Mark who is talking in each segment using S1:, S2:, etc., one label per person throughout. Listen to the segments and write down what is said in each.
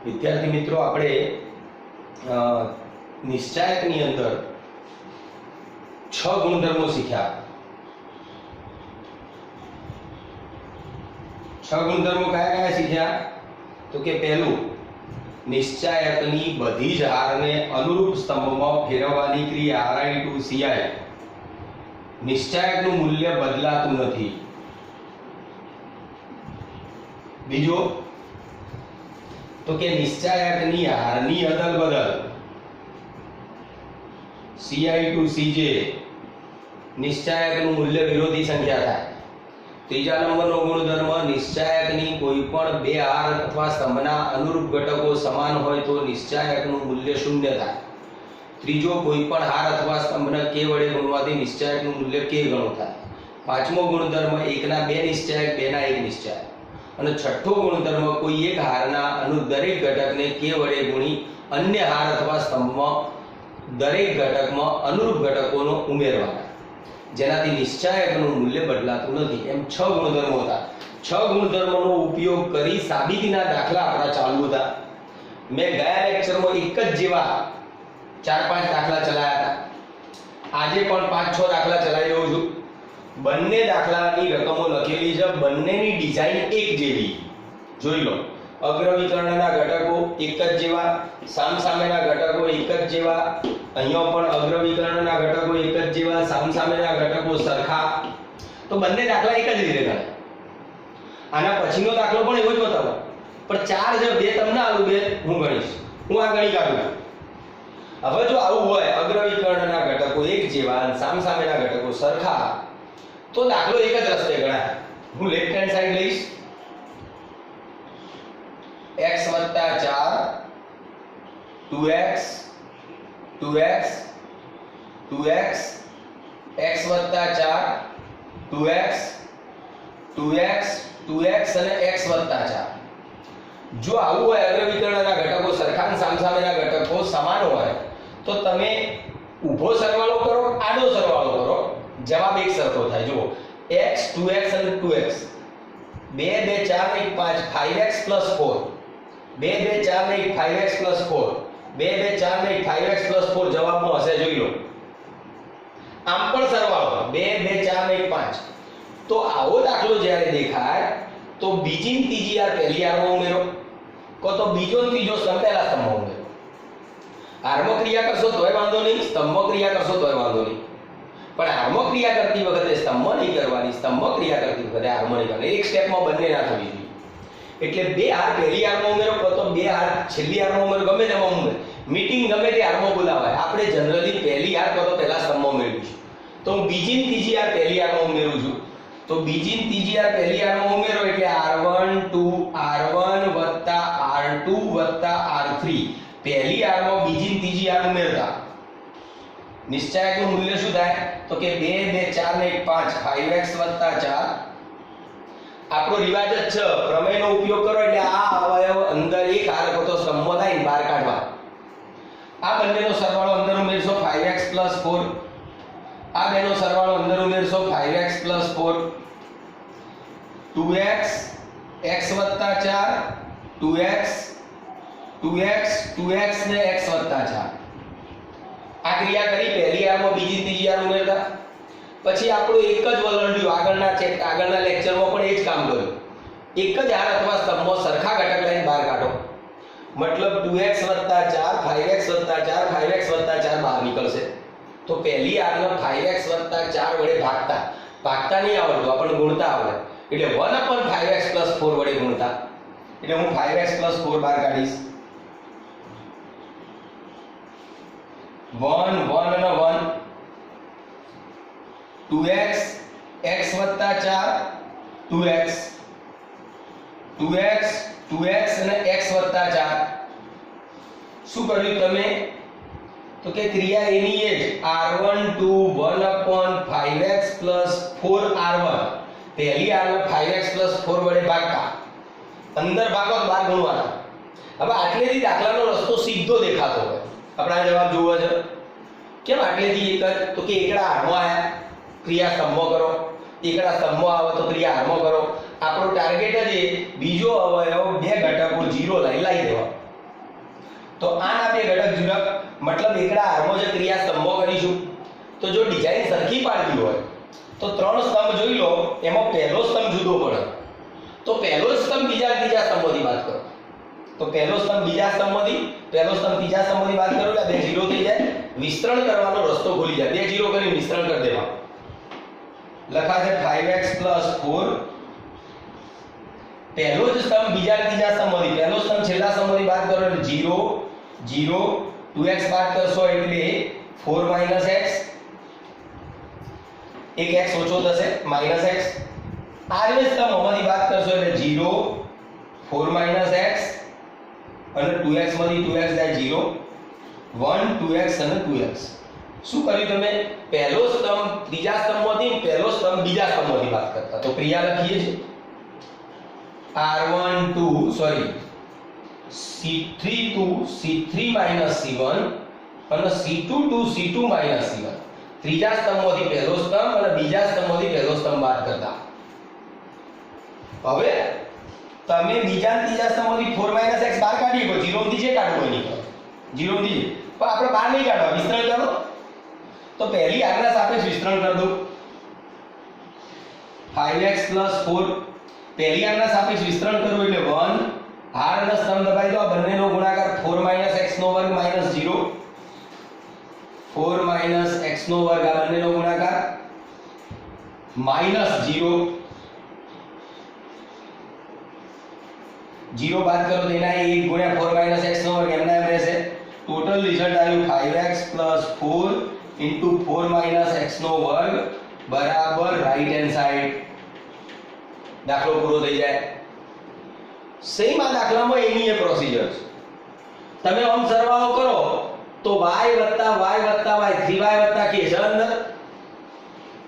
S1: વિદ્યાર્થી મિત્રો આપણે નિશ્ચાયકની અંદર 6 ગુણધર્મો શીખ્યા। 6 ગુણધર્મો કયા કયા શીખ્યા? તો કે પહેલું, નિશ્ચાયકની બધી જ હારને અનુરૂપ સ્તંભમાં ફેરવવાની ક્રિયા Ri2Ci નિશ્ચાયકનું મૂલ્ય બદલાતું નથી। બીજો, તો કે નિશ્ચાયકની હારની અદલ બદલ Ci2Cj નિશ્ચાયકનું મૂલ્ય વિરોધી સંખ્યા થાય। ત્રીજા નંબરનો ગુણધર્મ, નિશ્ચાયકની કોઈ પણ બે હાર અથવા સ્તંભના અનુરૂપ ઘટકો સમાન હોય તો નિશ્ચાયકનું મૂલ્ય શૂન્ય થાય। ત્રીજો, કોઈ પણ હાર અથવા સ્તંભને k વડે ગુણવાથી નિશ્ચાયકનું મૂલ્ય k ગણું થાય। પાંચમો ગુણધર્મ, એકના બે નિશ્ચાયક, બેના એક નિશ્ચાયક। અને છઠ્ઠો ગુણધર્મ, કોઈ એક હારના અનુરૂપ દરેક ઘટકને k વડે ગુણી અન્ય હાર અથવા સ્તંભમાં દરેક ઘટકમાં અનુરૂપ ઘટકોનો ઉમેરવાના, જેનાથી નિશ્ચાયકનું મૂલ્ય બદલાતું નથી। એમ 6 ગુણધર્મો હતા। 6 ગુણધર્મોનો ઉપયોગ કરી સાબિતીના દાખલા આપણા ચાલુ હતા। મેં ગયા લેક્ચરમાં એક જ જેવા 4-5 દાખલા ચલાવ્યા હતા। આજે પણ 5-6 દાખલા ચલાવી રહ્યો છું। બંને દાખલાની રકમો લખેલી છે, બંનેની ડિઝાઇન એક જેવી। જોઈ લો, અગ્રવિકર્ણના ઘટકો એક જ જેવા, સામસામેના ઘટકો એક જ જેવા, અહીંયા પણ અગ્રવિકર્ણના ઘટકો એક જ જેવા, સામસામેના ઘટકો સરખા। તો બંને દાખલા એક જ રીતે ગણાય। આના પછીનો દાખલો પણ એવો જ બતાવો, પણ 4 છે, 2 તમને આલું, 2 હું ગણીશ, હું આ ગણી કાઢું। હવે જો આવું હોય, અગ્રવિકર્ણના ઘટકો એક જેવા અને સામસામેના ઘટકો સરખા, તો દાખલો એક જ રસ્તે ગણાય। હું લેફ્ટ હેન્ડ સાઈડ લઈશ, x + 4 2x 2x 2x x + 4 2x 2x 2x અને x + 4। જો આવું હોય, અગ્રવિકર્ણના ઘટકો સરખા અને સામસામેના ઘટકો સમાન હોય, તો તમે ઊભો સરવાળો કરો, આડો સરવાળો કરો, જવાબ એક સરખો થાય। જુઓ, x 2x અને 2x 2 2 4 1 5 5x + 4 2 2 4 1 5x + 4 2 2 4 1 5x + 4 જવાબમાં હશે। જોઈ લો, આમ પણ સરવાળો 2 2 4 1 5। તો આવો દાખલો જ્યારે દેખાય તો બીજી ને ત્રીજી હાર પહેલી હારમાં ઉમેરો, કો તો બીજો ને ત્રીજો સ્તંભ પહેલા સ્તંભમાં ઉમેરો। હારમાં ક્રિયા કરશો તોય વાંધો નહીં, સ્તંભમાં ક્રિયા કરશો તોય વાંધો નહીં, પણ હારમાં ક્રિયા કરતી વખતે સ્તંભમાં નહીં કરવાની, સ્તંભમાં ક્રિયા કરતી વખતે હારમાં નહીં કરવાની। એક સ્ટેપમાં બંને ના થવી જોઈએ। એટલે બે હાર પહેલી હારમાં ઉમેરો, કો તો બે હાર છેલ્લી હારમાં ઉમેરો, ગમે તેમાં ઉમેરો, મીટિંગ ગમે તે હારમાં બોલાવાય। આપણે જનરલી પહેલી હાર કો તો પહેલા સ્તંભમાં ઉમેરવી છે। તો હું બીજી ને ત્રીજી હાર પહેલી હારમાં ઉમેરું છું, તો બીજી ને ત્રીજી હાર પહેલી હારમાં ઉમેરો એટલે r1 r2 r3 પહેલી હારમાં બીજી ને ત્રીજી હાર ઉમેરતા નિશ્ચાયકનું મૂલ્ય શું થાય? તો કે 2 2 4 ને 1 5 5x + 4। આપણો રિવાજ જ છે, પ્રમેયનો ઉપયોગ કરો એટલે આ અવયવ અંદર એક હાર તો સ્તંભમાં થાય બહાર કાઢવા। આ બંનેનો સરવાળો અંદર ઉમેરશો 5x + 4, આ બેનો સરવાળો અંદર ઉમેરશો 5x + 4 2x x + 4 2x 2x 2x ને x + 4। આ ક્રિયા કરી પહેલી હારમાં બીજી ત્રીજી હાર ઉમેરતા। પછી આપણો એક જ વલણ રહ્યું, આગળના લેક્ચરમાં પણ એ જ કામ કર્યું। એક જ હાર અથવા સ્તંભમાં સરખા ઘટક લઈને બહાર કાઢો, મતલબ 2x + 4 5x + 4 5x + 4 બહાર નીકળશે। તો પહેલી હારને 5x + 4 વડે ભાગતા નહીં આવડતું, આપણને ગુણતા આવડે, એટલે 1/5x + 4 વડે ગુણતા, એટલે હું 5x + 4 બહાર કાઢીશ। 1 1 અને 1 2x x + 4 2x 2x 2x અને x + 4। શું કર્યું તમે? તો કે ક્રિયા એની એ જ r1 1/5x + 4r1 પહેલી હારને 5x + 4 વડે ભાગતા, અંદર ભાગો તો બહાર ગુણવાના। હવે આટલેથી દાખલાનો રસ્તો સીધો દેખાતો હોય, આપણા જવાબ જોવો છે કેમ આટલેથી એક જ? તો કે એકડા હારમાં આયા, ક્રિયા સ્તંભમાં કરો, એકડા સ્તંભમાં આવે તો ક્રિયા હારમાં કરો। આપણો ટાર્ગેટ જ એ બીજો અવયવ બે ઘટકો 0 લાવી દેવા। તો આના બે ઘટક જુદા, મતલબ એકડા આરમાં જે ક્રિયા સ્તંભો કરીશું તો જો ડિઝાઇન સરખી પાડવી હોય તો ત્રણ સ્તંભ જોઈ લો, એમાં પહેલો સ્તંભ જુદો પડે તો પહેલો સ્તંભ બીજા સ્તંભોથી બાદ કરો, તો પહેલો સ્તંભ બીજા સ્તંભમાંથી, પહેલો સ્તંભ ત્રીજા સ્તંભમાંથી બાદ કરો એટલે બે ઝીરો થઈ જાય, વિસ્તરણ કરવાનો રસ્તો ખુલી જાય, બે ઝીરો કરી વિસ્તરણ કરી દેવા, લખાશે 5x + 4, પહેલો જ સ્તંભ બીજા ત્રીજા સ્તંભમાંથી, પહેલો સ્તંભ છેલ્લા સ્તંભમાંથી બાદ કરો એટલે 0 0, 2x બાદ કરશો એટલે 4 - x, એક x ઓછો થશે -x, આ રીતે સ્તંભોમાંથી બાદ કરશો એટલે 0 4 - x અને 2x માંથી 2x જાય 0 1 2x અને 2x. શું કર્યું તમે? પહેલો સ્તંભ ત્રીજા સ્તંભમાંથી, પહેલો સ્તંભ બીજા સ્તંભમાંથી બાદ કરતા, તો ક્રિયા લખીએ છીએ C3 C3 - C1 અને C2 C2 - C1, ત્રીજા સ્તંભમાંથી પહેલો સ્તંભ અને બીજા સ્તંભમાંથી પહેલો સ્તંભ બાદ કરતા. હવે તમે બીજા ત્રીજા સ્તંભમાંથી 4 - x બહાર કાઢી શકો, 0 માંથી જે કાઢવો એની કરો, 0 માંથી પણ આપણે બહાર નહીં કાઢવા, વિસ્તરણ કરો તો પહેલી આગના સાપેક્ષ વિસ્તરણ કરી દો, 5x + 4, પહેલી આગના સાપેક્ષ વિસ્તરણ કરવું એટલે 1, હાર અને સ્તંભ દબાઈ દો, આ બંનેનો ગુણાકાર 4 - x² - 0, 4 - x² આ બંનેનો ગુણાકાર -0, 0 બાદ કરો તો એના 1 × 4 - x² એમના એમ રહેશે. ટોટલ રિઝલ્ટ આવ્યું 5x + 4 * 4 - x² બરાબર રાઈટ હેન્ડ સાઈડ. દાખલો પૂરો થઈ જાય. સેમ આ દાખલામાં એની એ પ્રોસિજર છે. તમે આમ સરવાળો કરો તો y + y + y 3y + k છે અંદર,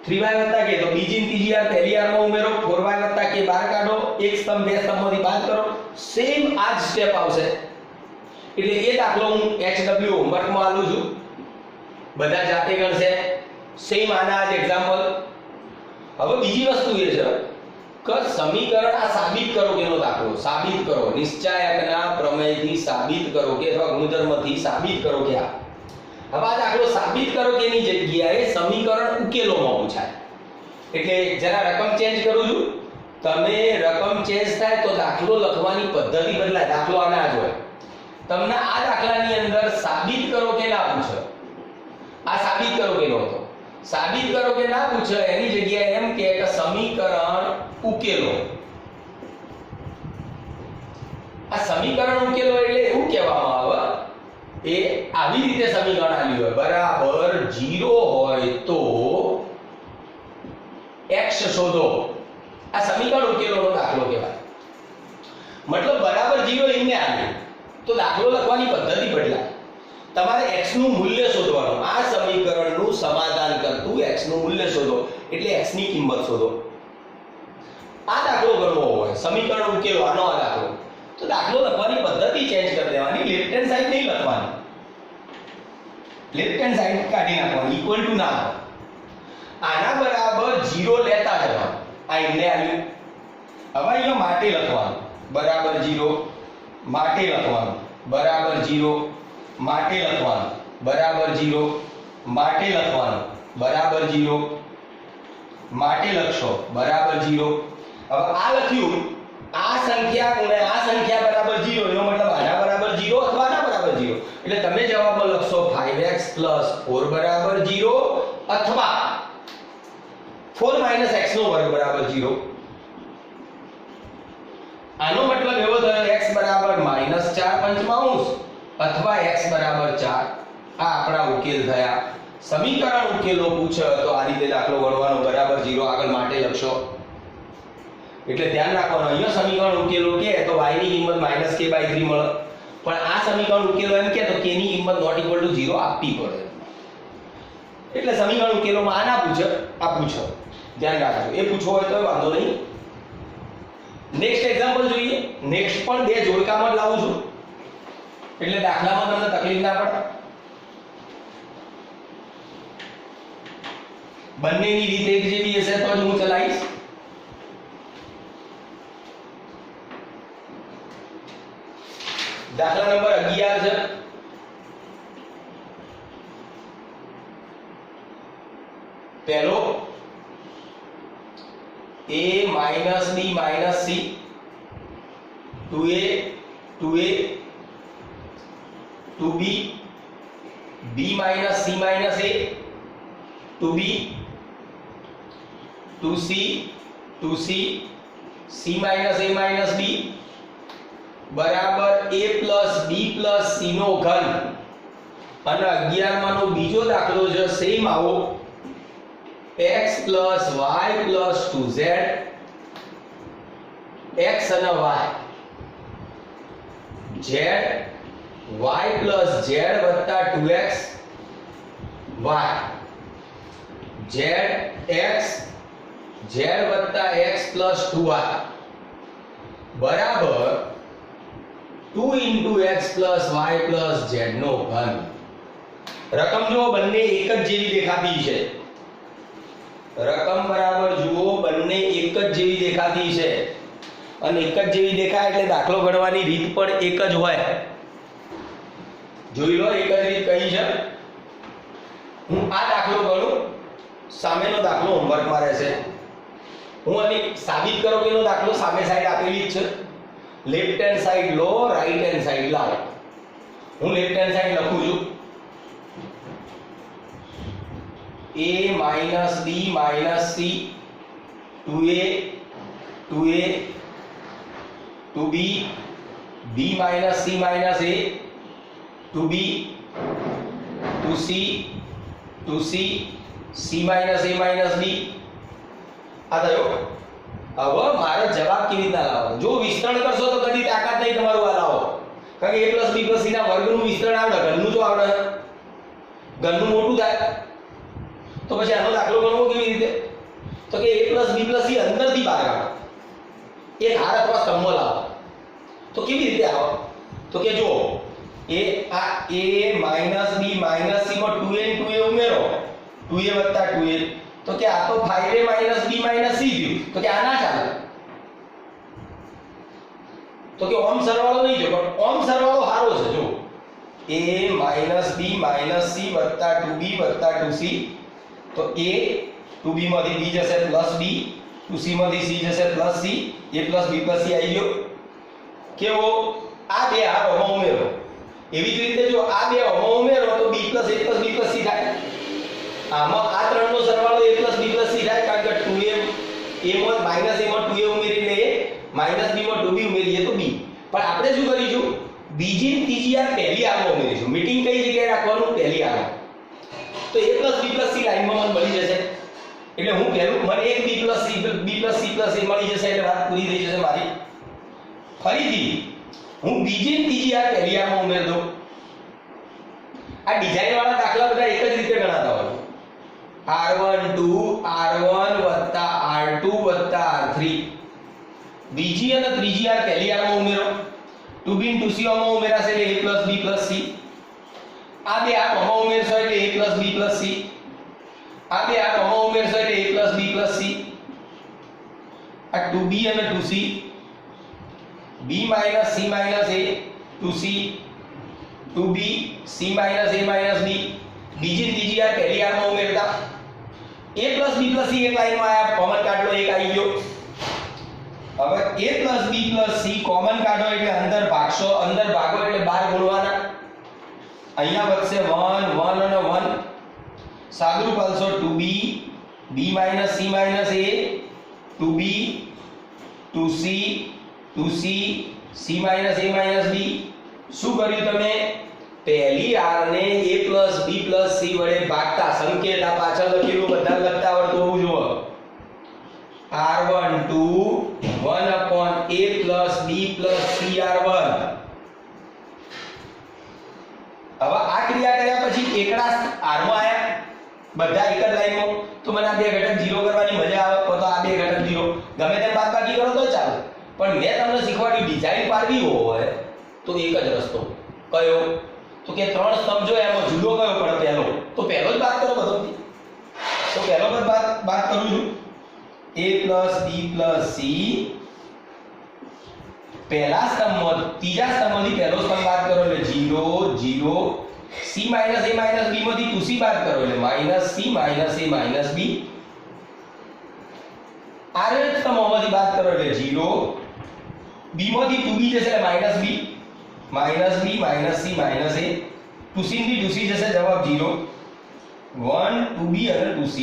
S1: 3y + k તો બીજી ત્રીજી યાર પહેલી યારમાં ઉમેરો, 4y + k બહાર કાઢો, એક સ્તંભ બે સ્તંભમાંથી બાદ કરો, સેમ આ જ સ્ટેપ આવશે. એટલે એ દાખલો હું HW હોમવર્કમાં આલું છું, બધા જાતે ગણશે, સેમ આના જ એક્ઝામ્પલ. હવે બીજી વસ્તુ એ છે કે સમીકરણ આ સાબિત કરો કેનો દાખલો સાબિત કરો, નિશ્ચાયકના પ્રમેયથી સાબિત કરો કે અથવા ગુણધર્મથી સાબિત કરો કે આ. હવે આ દાખલો સાબિત કરો કે એની જગ્યાએ સમીકરણ ઉકેલોમાં પૂછાય. એટલે જરા રકમ ચેન્જ કરું છું, તમે રકમ ચેન્જ થાય તો દાખલો લખવાની પદ્ધતિ બદલાય. દાખલો આના જ હોય, તમને આ દાખલાની અંદર સાબિત કરો કે ના પૂછે, આ સાબિત કરો કે નહોતો, સાબિત કરો કે ના પૂછે એની જગ્યાએ એમ કે સમીકરણ ઉકેલો. આ સમીકરણ ઉકેલો એટલે એવું કહેવામાં આવે એ આવી રીતે સમીકરણ આલ્યું હોય બરાબર 0 હોય તો x શોધો. આ સમીકરણ ઉકેલોનો દાખલો કહેવાય. મતલબ બરાબર 0 એમને આલ્યું તો દાખલો લખવાની પદ્ધતિ બદલાય. તમારે x નું મૂલ્ય શોધવાનું, આ સમીકરણનું સમાધાન કરતું x નું મૂલ્ય શોધો એટલે x ની કિંમત શોધો. આ દાખલો ગણવો હોય, સમીકરણ ઉકેલો આનો આ દાખલો, તો દાખલો લખવાની પદ્ધતિ ચેન્જ કરી દેવાની, લેફ્ટ હેન્ડ સાઈડ નહીં લખવાની, લેફ્ટ હેન્ડ સાઈડ કાઢી નાખવાની, ઇક્વલ ટુ ના આવે. આના બરાબર 0 લેતા જવાનું, આ એમને આવ્યું. હવે અહીંયા માટે લખવાનું બરાબર 0, માટે લખવાનું બરાબર 0, માટે લખવાનું બરાબર 0, માટે લખવાનું બરાબર 0, માટે લખશો બરાબર 0. હવે આ લખ્યું, આ સંખ્યા અને આ સંખ્યા બરાબર 0 એનો મતલબ આના બરાબર 0 અથવા આના બરાબર 0. એટલે તમે જવાબમાં લખશો 5x + 4 બરાબર 0 અથવા 4 - x² બરાબર 0. આનો મતલબ એવો થયો x બરાબર -4 અથવા x બરાબર 4. આ આપણા ઉકેલ થયા. સમીકરણ ઉકેલો પૂછે તો આ રીતે દાખલો ગણવાનો બરાબર 0 આગળ માટે લખશો. એટલે ધ્યાન રાખવાનું, અહીંયા સમીકરણ ઉકેલો કે તો y ની કિંમત -k/3 મળે, પણ આ સમીકરણ ઉકેલો એમ કે તો k ની કિંમત ≠ 0 આપવી પડે. એટલે સમીકરણ ઉકેલોમાં આ ના પૂછે, આ પૂછો. ધ્યાન રાખજો, એ પૂછવો હોય તો વાંધો નહીં. નેક્સ્ટ એક્ઝામ્પલ જોઈએ. નેક્સ્ટ પણ બે જોડકામાં જ લાવું છું એટલે દાખલામાં તમને તકલીફ ના પડે. બંનેની રીત એક જેવી હશે તો જ હું ચલાવીશ. દાખલા નંબર 11 છે. पहलो a minus b minus c 2a 2b b minus c minus a 2b 2c c minus a minus b बराबर a plus b plus c नो घन અને 11 માનો બીજો દાખલો છે સેમ આવો x plus y plus 2z x અને y z y plus z વત્તા 2x y z x z વત્તા x પ્લસ 2y બરાબર 2 into x plus y plus z નો ઘન રકમ જો બંને એક જ જેવી દેખાતી છે રકમ બરાબર જુઓ બંને એક જ જેવી દેખાતી છે અને એક જ જેવી દેખાય એટલે દાખલો ગણવાની રીત પણ એક જ હોય જોઈ લો એક જ રીત કઈ છે હું આ દાખલો ગણું સામેનો દાખલો હોમવર્કમાં રહેશે હું આને સાબિત કરો કે એનો દાખલો સામે સાઈડ આપેલી જ છે लेफ्ट हैंड साइड लो राइट हैंड साइड लाओ हूँ लेफ्ट हैंड साइड लखू छू a minus b minus c 2a 2b b minus c minus a 2b 2c 2c c minus a minus b आ थयो હવે મારે જવાબ કેવી રીતના લાવવાનો જો વિસ્તરણ કરશો તો કદી તાકાત નહીં તમારું આ લાવો કારણ કે a + b + c ના વર્ગનું વિસ્તરણ આવડે ઘનનું તો આવડે ઘનનું મોટું થાય તો પછી આનો દાખલો ગણવો કેવી રીતે તો કે a + b + c અંદરથી બહાર કાઢો એક હાર અથવા સ્તંભ લાવો તો કેવી રીતે આવે તો કે જો a a - b - c માં 2a ને 2a ઉમેરો 2a + 2a तो क्या आ तो 5a - b - c થયું તો કે આ ના ચાલે તો કે ઓમ સરવાળો નહીં જો પણ ઓમ સરવાળો હારો છે જો a - b - c + 2b + 2c તો a 2b માંથી b જશે + b 2c માંથી c જશે + c a + b + c આવી ગયો કેવો આ બે હારોમાં ઉમેરો એવી જ રીતે જો આ બે હારોમાં ઉમેરો તો b + a + b + c થાય આમાં આ ત્રણનો સરવાળો a + b + c થાય કારણ કે 2a માં -a માં 2a ઉમેરીને a -b માં 2b ઉમેરીએ તો b પણ આપણે શું કરીશું બીજી ને ત્રીજી આ પહેલી આમાં ઉમેરીશું મીટિંગ કઈ જગ્યાએ રાખવાનું પહેલી આમાં તો a + b + c લાઈનમાં મને મળી જશે એટલે હું પહેલું મને એક b + c + a મળી જશે એટલે વાત પૂરી થઈ જશે મારી ફરીથી હું બીજી ને ત્રીજી આ પહેલી આમાં ઉમેર દઉં આ ડિઝાઇન વાળા દાખલા બધા એક જ રીતે ગણાતા હોય r12 r1 + r2 + r3 બીજી અને ત્રીજી આ પહેલી આરમાં ઉમેરો 2b ને 2c આમાં ઉમેરાશે એટલે a + b + c આ બે આમાં ઉમેરશો એટલે a + b + c આ બે આમાં ઉમેરશો એટલે a + b + c આ 2b અને 2c b - c - a 2c 2b c - a - b બીજી ત્રીજી આ પહેલી આરમાં ઉમેરતા a + b + c એક લાઈનમાં આયા કોમન કાઢો એક આવી ગયો હવે a + b + c કોમન કાઢો એટલે અંદર ભાગશો અંદર ભાગો એટલે 12 ગુણવાના અહીંયા વધશે 1 1 અને 1 સાદુરૂપ આલશો 2b b - c - a 2b 2c 2c c - a - b શું કર્યું તમે પહેલી r ને a + b + c વડે ભાગતા સંકેત આ પાછળ લખેલું બધા લખતા આવડતું હોવું જોઈએ r12 1/a + b + c r1 હવે આ ક્રિયા કર્યા પછી એકડા r માં આયા બધા એક જ લાઈનમાં તો મને આ બે ઘટક 0 કરવાની મજા આવે તો આ બે ઘટક 0 ગમે તેમ બાદબાકી કરો તો ચાલે પણ મેં તમને શીખવાડ્યું ડિઝાઇન પાડવી હોય તો એક જ રસ્તો કયો તો કે ત્રણ સ્તંભ જો એમાં જુદો કયો પડે પહેલો તો પહેલો જ બાદ કરો બધોથી તો પહેલો જ બાદ કરું છું a + b + c પહેલા સ્તંભમાં ત્રીજા સ્તંભમાંથી પહેલો સ્તંભ બાદ કરો એટલે 0 0 c minus a minus b માંથી 2c બાદ કરો એટલે minus c minus a minus b આને તમામાંથી બાદ કરો એટલે 0 b માંથી 2b જશે એટલે minus b minus b minus c minus a 2c થી 2c જશે જવાબ 0 1 2b અને 2c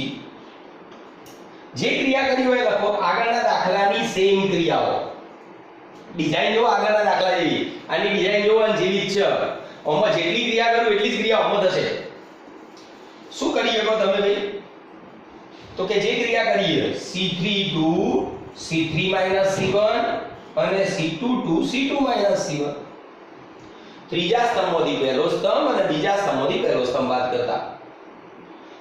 S1: જે ક્રિયા કરી હોય લખો આગળના દાખલાની સેમ ક્રિયાઓ ડિઝાઇન જો આગળના દાખલા જેવી આની ડિઝાઇન જો જેવી જ છે ઓમાં જેટલી ક્રિયા કરું એટલી જ ક્રિયા ઓમાં થશે શું કરી શકો તમે ભાઈ તો કે જે ક્રિયા કરીએ c3 2 c3 c1 અને c2 2 c2 c1 ત્રીજા સ્તંભમાંથી પહેલો સ્તંભ અને બીજા સ્તંભમાંથી પહેલો સ્તંભ બાદ કરતા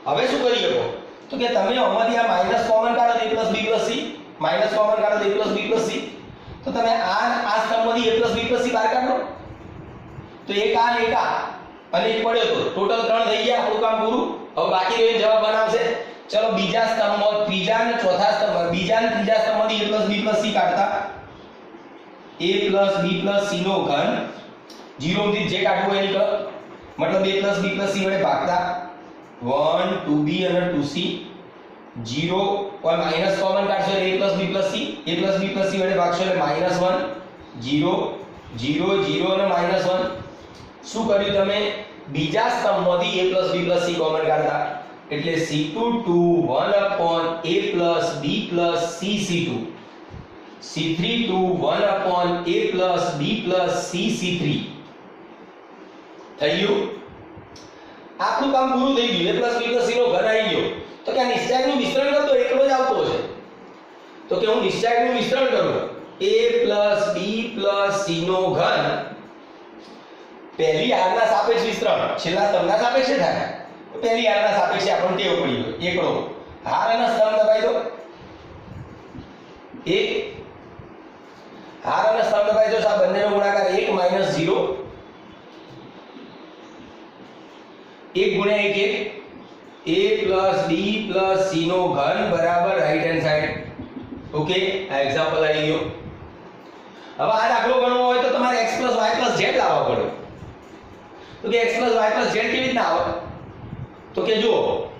S1: હવે શું કરી શકો તો કે તમે આમાંથી આ માઈનસ કોમન કાઢો a b c minus common કાઢો a b c તો તમે આ સ્તંભમાંથી a b c બહાર કાઢો તો એક આ અને એક પડ્યો તો ટોટલ 3 થઈ ગયા આપણું કામ પૂરું હવે બાકી રહ્યો જવાબ બનાવશે ચલો બીજા સ્તંભમાં ત્રીજા અને ચોથા સ્તંભમાં બીજા અને ત્રીજા સ્તંભમાંથી a b c કાઢતા a b c નો ઘન 0 થી જે કાઢવું એ નીકળો મતલબ a b c વડે ભાગતા 1 2b અને 2c 0 और माइनस कॉमन काढशो એટલે a b c વડે ભાગશો એટલે -1 0 0 0 અને -1 શું કર્યું તમે બીજા સ્તંભમાંથી a b c કોમન કાઢતા એટલે c2 2 1 upon a b c c2 c3 2 1 upon a b c c3 થઈ ગયું આપણું કામ પૂરું થઈ ગયું a b c નો ઘન આવી ગયો તો કે આ નિશ્ચાયકનું વિસ્તરણ કરતો એકલો જ આવતો છે તો કે હું નિશ્ચાયકનું વિસ્તરણ કરું a b c નો ઘન પહેલી હારના સાપેક્ષ વિસ્તરણ છેલ્લા સ્તંભના સાપેક્ષે થાય પહેલી હારના સાપેક્ષે આપણને ટેવ પડી ગયો એકડો હાર અને સ્તંભ દબાઈ દો એક હાર અને સ્તંભ દબાઈ દો આ બંનેનો ગુણાકાર 1 - 0 1 ગુણ્યા 1 a b c નો ઘન બરાબર રાઈટ હેન્ડ સાઈડ ઓકે આ એક્ઝામ્પલ આવી ગયો હવે આ દાખલો ગણવો હોય તો તમારે x y z લાવવા પડે તો કે x y z કેવી રીતના આવે તો કે જો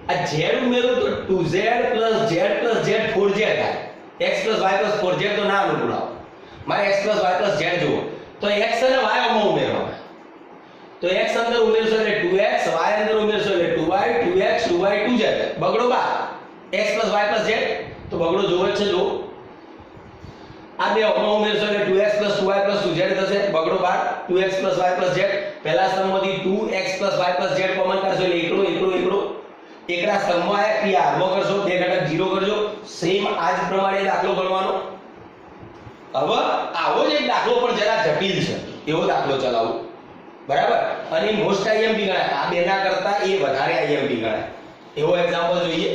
S1: આ z ઉમેરો તો 2z z 4z થાય x y 4z તો ના અનુકૂળાવ મારે x y z જુઓ તો x અને y માં ઉમેરવાના તો x અંદર ઉમેરશો એટલે 2x y અંદર ઉમેરશો એટલે 2y 2x 2y 2z બગડો બા x y z તો બગડો જોવે છે જો આ બે ઓમાં ઉમેરશો એટલે 2x 2y 2z થશે બગડો બાર 2x y z પહેલા સ્તંભમાંથી 2x y z કોમન કાઢશો એટલે એકડો એકડા સ્તંભમાં આયા ક્રિયા હારમાં કરશો બે ઘટક 0 કરજો સેમ આ જ પ્રમાણે દાખલો ગણવાનો હવે આવો જ એક દાખલો પણ જરા જટિલ છે એવો દાખલો ચલાવો બરાબર અને મોસ્ટ આઈએમપી ગણાય આ બેના કરતા એ વધારે આઈએમપી ગણાય એવો એક્ઝામ્પલ જોઈએ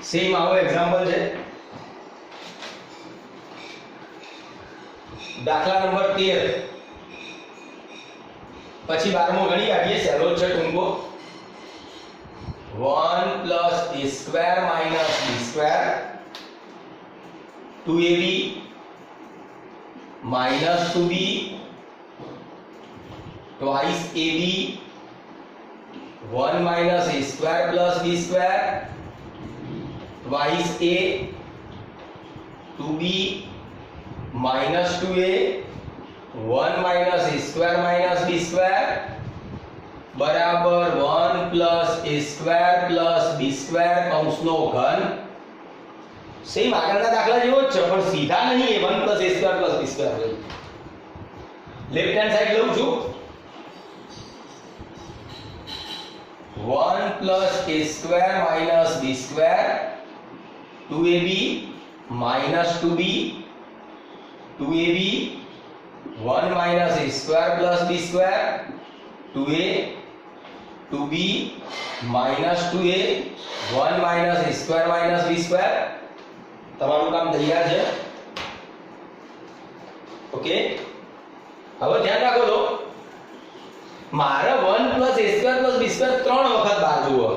S1: સેમ આવો એક્ઝામ્પલ છે દાખલા નંબર 13 પછી 12મો ગણી કાઢીએ સહેલો છે ટૂંકો 1 plus a square minus b square 2ab minus 2b twice ab 1 minus a square plus b square twice a 2b minus 2a 1 minus a square minus b square बराबर 1 plus a square plus b square કૌંસનો ઘન same આગળના દાખલા જેવો જ છે પણ સીધા નહીં એ 1 plus a square plus b square હોય લેફ્ટ હેન્ડ સાઈડ લઉં છું 1 plus a square minus b square 2ab minus 2b 2ab 1 minus a square plus b square 2a 2b minus 2a 1 minus a square minus b square તમારું કામ તૈયાર છે okay હવે ધ્યાન રાખો તો મારે 1 plus a square plus b square ત્રણ વખત બહાર જુઓ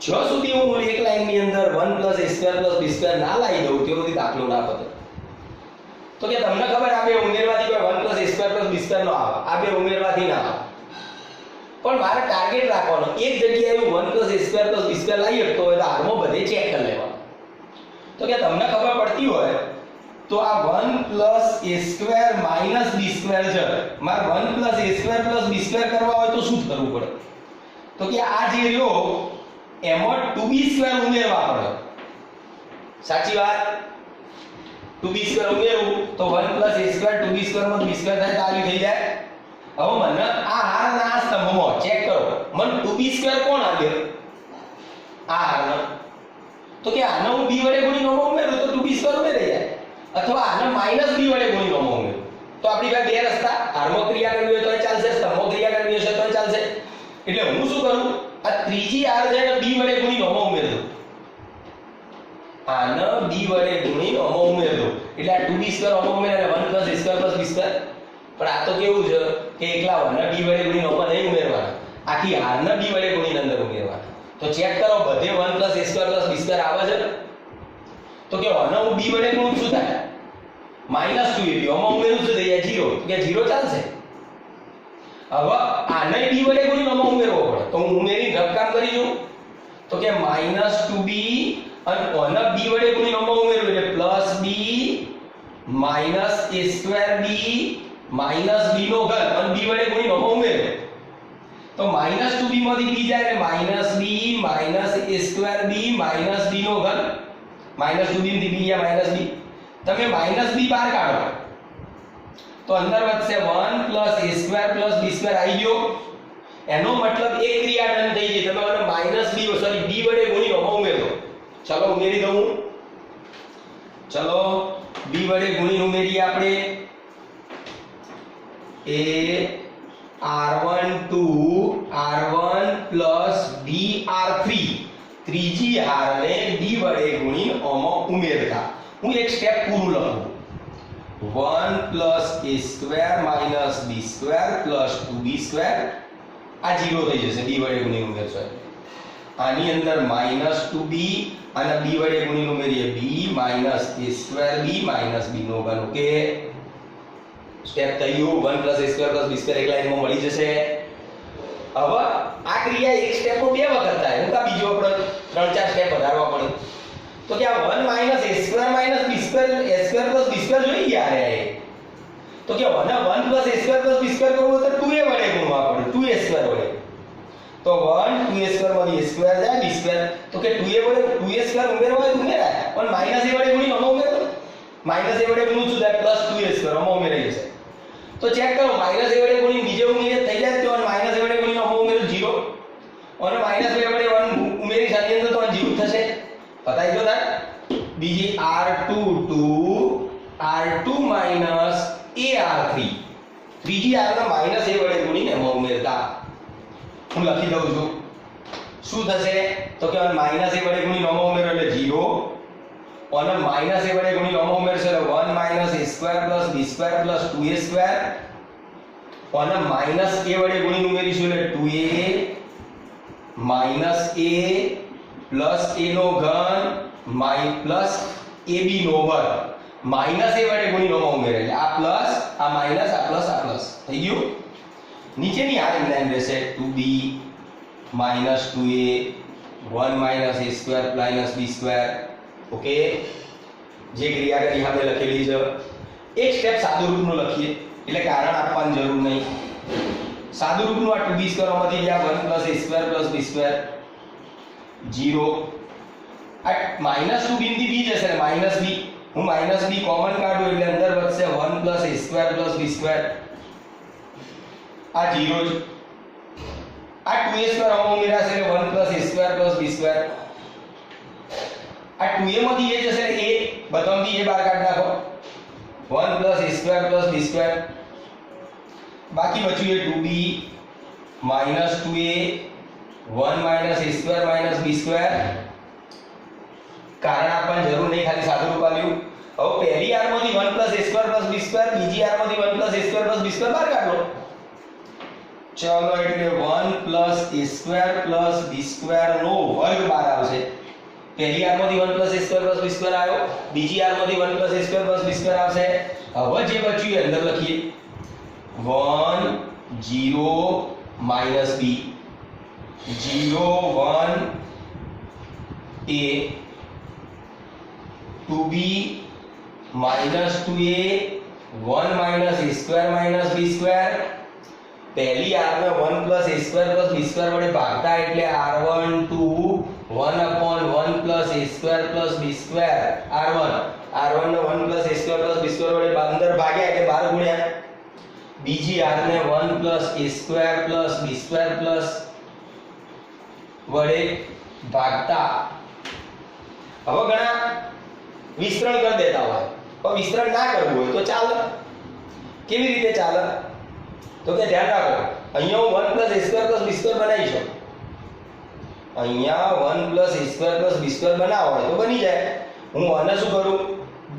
S1: જ્યાં સુધી હું એક લાઈનની અંદર 1 + a² + b² ના લાવી દઉં ત્યાં સુધી દાખલો ના પતે. તો કે તમને ખબર આ બે ઉમેરવાથી કોઈ 1 + a² + b² નો આવે, આ બે ઉમેરવાથી ના આવે. પણ મારે ટાર્ગેટ રાખવાનો, એક જગ્યાએ હું 1 + a² + b² લાવી શકતો હોય તો આરમાં બધે ચેક કરી લેવાનું. તો કે તમને ખબર પડતી હોય તો આ 1 + a² - b² છે, મારે 1 + a² + b² કરવા હોય તો શું કરવું પડે? તો કે આ જે રહ્યો એમાં 2b² ઉમેરવા પડે. સાચી વાત? 2b² ઉમેરું તો 1 + a² 2b² માં b² થાય તો આવી થઈ જાય. હવે મને આ હાર અને આ સ્તંભમાં ચેક કરો, મને 2b² કોણ આવ્યો? આ હારનો. તો કે આને હું b વડે ગુણી નોમાં ઉમેરું તો 2b² ઉમેરાઈ જાય, અથવા આને -b વડે ગુણી નોમાં ઉમેરું તો આપણી પાસે બે રસ્તા, હારમાં ક્રિયા કરવી હોય તો ચાલશે, સ્તંભમાં ક્રિયા કરવી હશે તો ચાલશે. એટલે હું શું કરું, આ ત્રીજી હાર છે ને b વડે ગુણી નોમાં ઉમેરી દઉં. આને b વડે ગુણી નોમાં ઉમેરી દઉં એટલે આ 2b² નોમાં ઉમેરે અને 1 + a² + b². પણ આ તો કેવું છે કે એકલા આને b વડે ગુણી નોમાં નહીં ઉમેરવાના, આખી હારને b વડે ગુણીને અંદર ઉમેરવાના. તો ચેક કરો બધે 1 + a² + b² આવે છે. તો કે આને હું b વડે ગુણું શું થાય? -2ab. આમાં ઉમેરું છું તો એ 0, કે 0 ચાલશે. હવે આને b વડે ગુણીને આમાં ઉમેરવો પડે તો હું ઉમેરીને રકમ કરી દઉં. તો કે -2b અને આને b વડે ગુણીને આમાં ઉમેરું એટલે +b - a² b - b નો ઘન અને b વડે ગુણીને આમાં ઉમેરો તો -2b માંથી b જાય એટલે -b - a² b - b નો ઘન. -2b માંથી b ગયા -b. તમે -b બહાર કાઢો તો અંદર વધશે 1 + a² + b² આવી ગયો. એનો મતલબ એક ક્રિયા ડન થઈ ગઈ. તમે મને b વડે ગુણીને આમાં ઉમેરો. ચલો ઉમેરી દઉં. ચલો b વડે ગુણીને ઉમેરીએ આપણે. a r1 r1 + b r3 ત્રીજી હારને b વડે ગુણીને આમાં ઉમેરતા હું એક સ્ટેપ પૂરું લખું. 1 + a² - b² + 2b² આ 0 થઈ જશે b વડે ગુણીને ઉમેરશો. આની અંદર -2b અને b વડે ગુણીને ઉમેરીએ b - a² b - b નો ઘન. ઓકે, સ્ટેપ થયું. 1 + a² + b² એક લાઈનમાં મળી જશે. હવે આ ક્રિયા એક સ્ટેપમાં બે વખત થાય, હું કા બીજો આપણે 3-4 સ્ટેપ વધારવા પડે. તો કે આ 1 - a² - b² જોઈ ગયા રે. તો કે 1 + a² + b² કરવું તો 2a વડે ગુણવા પડે, 2a² વડે. તો 1 2a² માંથી a² જાય b². તો કે 2a વડે 2a² ઉમેરવા હોય ઉમેરાય, પણ -a વડે ગુણીને આમાં ઉમેરો. -a વડે ગુણું છું થાય +2a² આમાં ઉમેરાઈ જશે. તો ચેક કરો -a વડે ગુણીને બીજે ઉમેરીએ થઈ જાય તો -a વડે ગુણીને આમાં ઉમેરું 0 અને -a વડે 1 ઉમેરી સાથે અંદર તો 0 થશે. પતાઈ ગયો તાર. બીજી r2 - ar3 ત્રીજી આરને -a વડે ગુણીને એમાં ઉમેરતા. હું લખી દઉં છું. શું થશે? તો કે -a વડે ગુણીને આમાં ઉમેરો એટલે 0 અને -a વડે ગુણીને આમાં ઉમેરશો એટલે 1 - a² + b² + 2a² અને -a વડે ગુણીને ઉમેરીશું એટલે 2a - a + a નો ઘન પ્લસ ab નો વર્ગ. -a વડે ગુણીને આમાં ઉમેરે એટલે આ પ્લસ આ માઈનસ આ પ્લસ આ પ્લસ થઈ ગયું. નીચેની આ લાઈન રહેશે 2b - 2a 1 - a² - b². Okay, જે ક્રિયા કરી આપણે લખેલી છે. એક સ્ટેપ સાદું રૂપનું લખીએ એટલે કારણ આપવાની જરૂર નહીં. સાદું રૂપનું આ 2b² માંથી ગયા 1 + a² + b² 0. આ -2b થી b જશે -b. હું -b કોમન કાઢું એટલે અંદર વધશે 1 + a² + b². આ 0 જ. આ 2a² આમાં ઉમેરાશે એટલે 1 + a² + b². આ 2a માંથી a જશે એટલે a બધામાંથી a બહાર કાઢી નાખો. 1 + a² + b². બાકી બચ્યું એ 2b - 2a 1 - a² - b². કારણ આપવાની જરૂર નહીં, ખાલી સાદું રૂપ આપ્યું. હવે પહેલી આરમાંથી 1 + a² + b², બીજી આરમાંથી 1 + a² + b² બહાર કાઢો. ચલો એટલે 1 plus a square plus b square નો વર્ગ બાર આવશે. પહેલી આરમાંથી 1 plus a square plus b square આવ્યો, બીજી આરમાંથી 1 plus a square plus b square આવશે. હવે જે બચ્યું એ અંદર લખીએ 1 0 minus b 0 1 a 2b minus 2a 1 minus a square minus b square. पहली r में 1 plus a square plus b square वड़े भागता એટલે r1 2 1 upon 1 plus a square plus b square r1 ને 1 plus a square plus b square વડે અંદર ભાગ્યા એટલે 12 ગુણ્યા બીજી r ને 1 plus a square plus b square plus વડે ભાગતા. હવે ઘણા વિસ્તરણ કરી દેતા હોય, પણ વિસ્તરણ ના કરવું હોય તો ચાલે. કેવી રીતે ચાલે તો કે ધ્યાન રાખો, અહીંયા હું 1 plus a square plus b square બનાવી શકું. અહીંયા 1 plus a square plus b square બનાવો હોય તો બની જાય. હું આને શું કરું,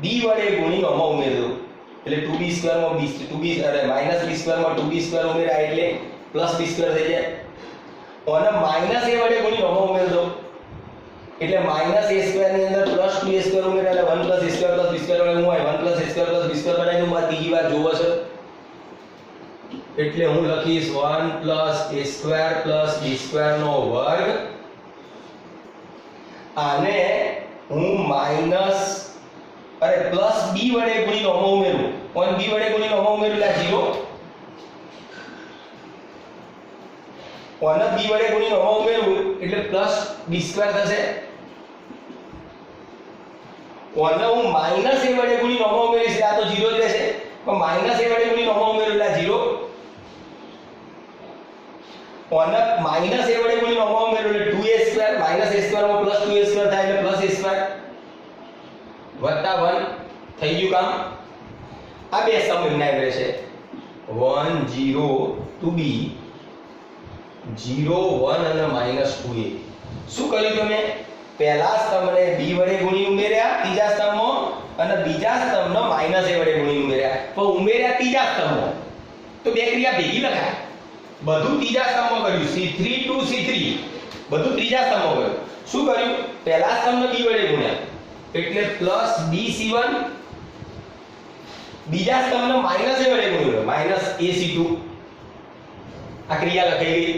S1: b વડે ગુણીને આમાં ઉમેરી દઉં એટલે 2b square માં 2b અરે માઈનસ b square માં 2b square ઉમેરાય એટલે પ્લસ b square થઈ જાય. આને માઈનસ a વડે ગુણીને આમાં ઉમેરી દઉં એટલે માઈનસ a સ્ક્વેર ની અંદર પ્લસ 2a સ્ક્વેર ઉમેર્યા એટલે 1 plus a square plus b square વડે હું 1 plus a square plus b square બનાવી દઉં. મારે ત્રીજી વાર જોવો છે એટલે હું લખીશ 1 plus a square plus b square નો વર્ગ. આને હું માઈનસ અરે પ્લસ b વડે ગુણીને આમાં ઉમેરું, 1 b વડે ગુણીને આમાં ઉમેરું એટલે 0 1 b વડે ગુણીને આમાં ઉમેરું એટલે પ્લસ b સ્ક્વેર થશે. 1 હું માઈનસ a વડે ગુણીને આમાં ઉમેરીશ એટલે આ તો 0 જ રહેશે, પણ માઈનસ a વડે ગુણીને આમાં ઉમેરું એટલે 0 1 માઈનસ a વડે ગુણીને આમાં ઉમેરું એટલે 2a square minus a square માં પ્લસ 2a સ્ક્વેર થાય એટલે પ્લસ a સ્ક્વેર વત્તા 1 થઈ ગયું કામ. આ બે સમ વિનાય રહેશે 1 0 2b 0 1 અને -2a. શું કર્યું તમે, પહેલા સ્તંભને b વડે ગુણી ઉમેર્યા ત્રીજા સ્તંભમાં અને બીજા સ્તંભને -a વડે ગુણી ઉમેર્યા, પણ ઉમેર્યા ત્રીજા સ્તંભમાં તો બે ક્રિયા ભેગી લખાય. બધું ત્રીજા સ્તંભમાં કર્યું, c3 to c3 બધું ત્રીજા સ્તંભમાં કર્યું. શું કર્યું, પહેલા સ્તંભને b વડે ગુણ્યા એટલે +bc1, બીજા સ્તંભને -a વડે ગુણ્યો -ac2. આ ક્રિયા લખાઈ ગઈ.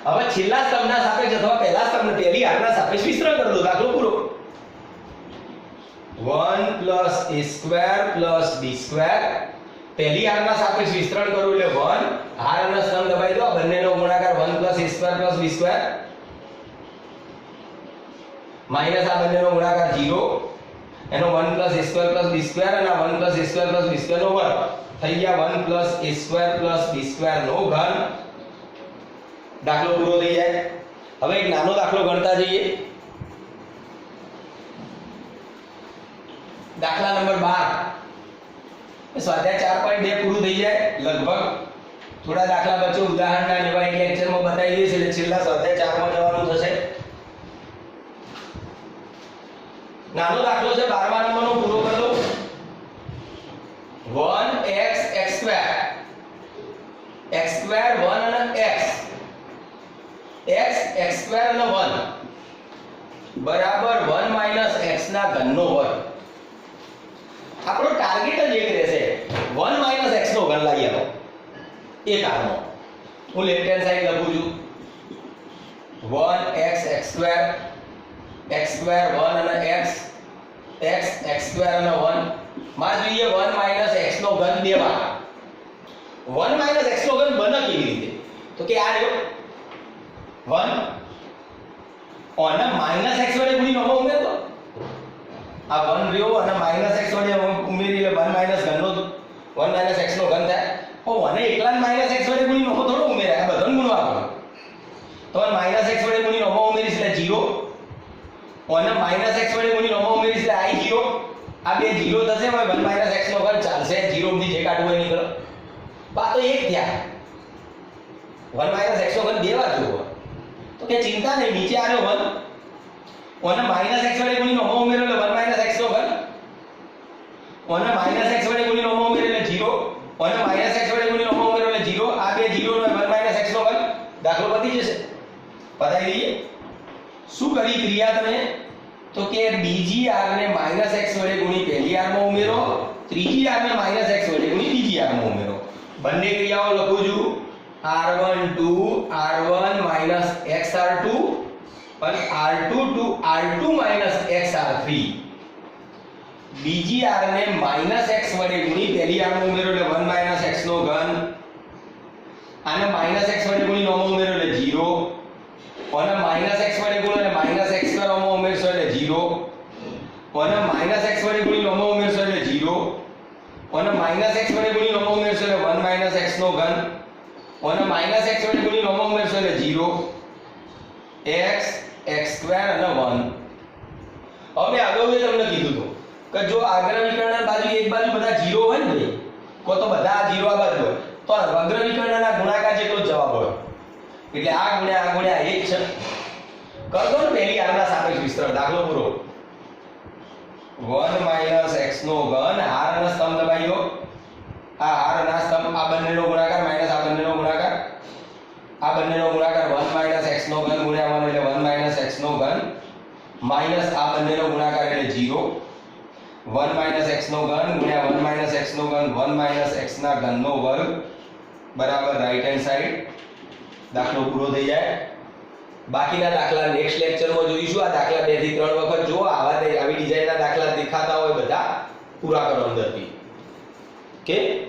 S1: હવે છેલ્લા સ્તંભના સાપેક્ષ અથવા પહેલા સ્તંભને પહેલી હારના સાપેક્ષ વિસ્તરણ કરી દો. દાખલો પૂરો. 1 plus a square plus b square પહેલી હારના સાપેક્ષ વિસ્તરણ કરું એટલે 1 હાર અને સ્તંભ દબાઈ દો, બંનેનો ગુણાકાર 1 plus a square plus b square minus આ બંનેનો ગુણાકાર 0 એનો 1 plus a square plus b square અને 1 plus a square plus b square નો વર્ગ થઈ ગયા 1 plus a square plus b square નો ઘન. દાખલો પૂરો થઈ જાય. હવે એક નાનો દાખલો ગણતા જઈએ. દાખલા નંબર 12 સ્વાધ્યાય 4.2 પૂરું થઈ જાય લગભગ. થોડા દાખલા બચ્ચો ઉદાહરણના લેવા એક લેક્ચરમાં બતાવી દઈશ એટલે છેલ્લા સ્વાધ્યાય 4 માં જવાનું થશે. નાનો દાખલો છે 12મા નંબરનો, પૂરો કરી દો. 1x x2 x2 1 અને x x x2 અને 1 બરાબર 1 માઈનસ x ના ઘનનો વર્ગ. આપણો ટાર્ગેટ જ એક રહેશે 1 માઈનસ x નો ઘન લાવી આવો. એક આનો હું લેફ્ટ હેન્ડ સાઈડ લખું છું 1x x2 x2 1 અને x x x2 અને 1 માં જોઈએ 1 માઈનસ x નો ઘન બે વાર. 1 માઈનસ x નો ઘન બને કેવી રીતે, તો કે આ રહ્યો 1 અને માઈનસ x વડે ગુણીને આમાં ઉમેર દો. આ 1 રહ્યો અને માઈનસ x વડે ઉમેરી એટલે 1 માઈનસ ઘનનો 1 માઈનસ x નો ઘન થાય. પણ 1 એકલા માઈનસ x વડે ગુણીને આમાં થોડો ઉમેરાય, આ બધાને ગુણવા પડે. તો 1 માઈનસ x વડે ગુણીને આમાં ઉમેરીશ એટલે 0 અને માઈનસ x વડે ગુણીને આમાં ઉમેરીશ એટલે i 0. આ બે 0 થશે, હવે 1 માઈનસ x નો ઘન ચાલશે, 0 માંથી જે કાઢવું એ નીકળે. બા તો એક થયા 1 માઈનસ x નો ઘન બે વાર જોવો તો કે ચિંતા નહીં, નીચે આવ્યો 1 અને માઈનસ x વડે ગુણીને આમાં ઉમેરો એટલે 1 માઈનસ x નો ઘન અને માઈનસ x વડે ગુણીને આમાં ઉમેરો એટલે 0 અને માઈનસ x વડે ગુણીને આમાં ઉમેરો એટલે 0. આ બે 0 નો 1 માઈનસ દાખલો પતી જશે. પતાવી દઈએ. શું કરી ક્રિયા તમે? તો કે બીજી r ને -x વડે ગુણી પહેલી r માં ઉમેરો, ત્રીજી r ને -x વડે ગુણી બીજી r માં ઉમેરો. બંને ક્રિયાઓ લખું છું. r1 to r1 - xr2 અને r2 to r2 - xr3. બીજી r ને -x વડે ગુણી પહેલી r માં ઉમેરો એટલે 1 - x નો ઘન. આને -x વડે ગુણી નો માં ઉમેરો એટલે 0. અને -x વડે ગુણો એટલે -x કરવામાં ઉમેરશો એટલે 0. અને -x વડે ગુણી નો માં ઉમેરશો એટલે 0. અને -x વડે ગુણી નો માં ઉમેરશો એટલે 1 - x નો ઘન. અને -x વડે ગુણી નો માં ઉમેરશો એટલે 0. x x2 અને 1. હવે આગળ મેં તમને કીધું હતું કે જો અગ્ર વિકર્ણન બાજુ એક બાજુ બધા 0 હોય ને ભાઈ, કો તો બધા 0 આ બાજુ હોય તો અગ્ર વિકર્ણનના ગુણાકાર જેટલો જ જવાબ હોય. એટલે આ ગુણ્યા 1 છે. કર દો ને પહેલી r ના સાપેક્ષ વિસ્તરણ. દાખલો પૂરો. 1 - x નો ઘન, r ના સ્તંભ દબાઈ દો. આ r ના સ્તંભ, આ બંનેનો ગુણાકાર માઈનસ આ બંનેનો ગુણાકાર, આ બંનેનો ગુણાકાર 1 - x નો ઘન ગુણ્યા 1 એટલે 1 - x નો ઘન માઈનસ આ બંનેનો ગુણાકાર એટલે 0. 1 - x નો ઘન ગુણ્યા 1 - x નો ઘન 1 - x ના ઘનનો વર્ગ બરાબર રાઈટ હેન્ડ સાઈડ. દાખલો પૂરો થઈ જાય. બાકીના દાખલા નેક્સ્ટ લેક્ચરમાં જોઈશું. આ દાખલા 2 થી 3 વખત જો આવી ડિઝાઇનના દાખલા દેખાતા હોય બધા પૂરા કરો અંદરથી. ઓકે.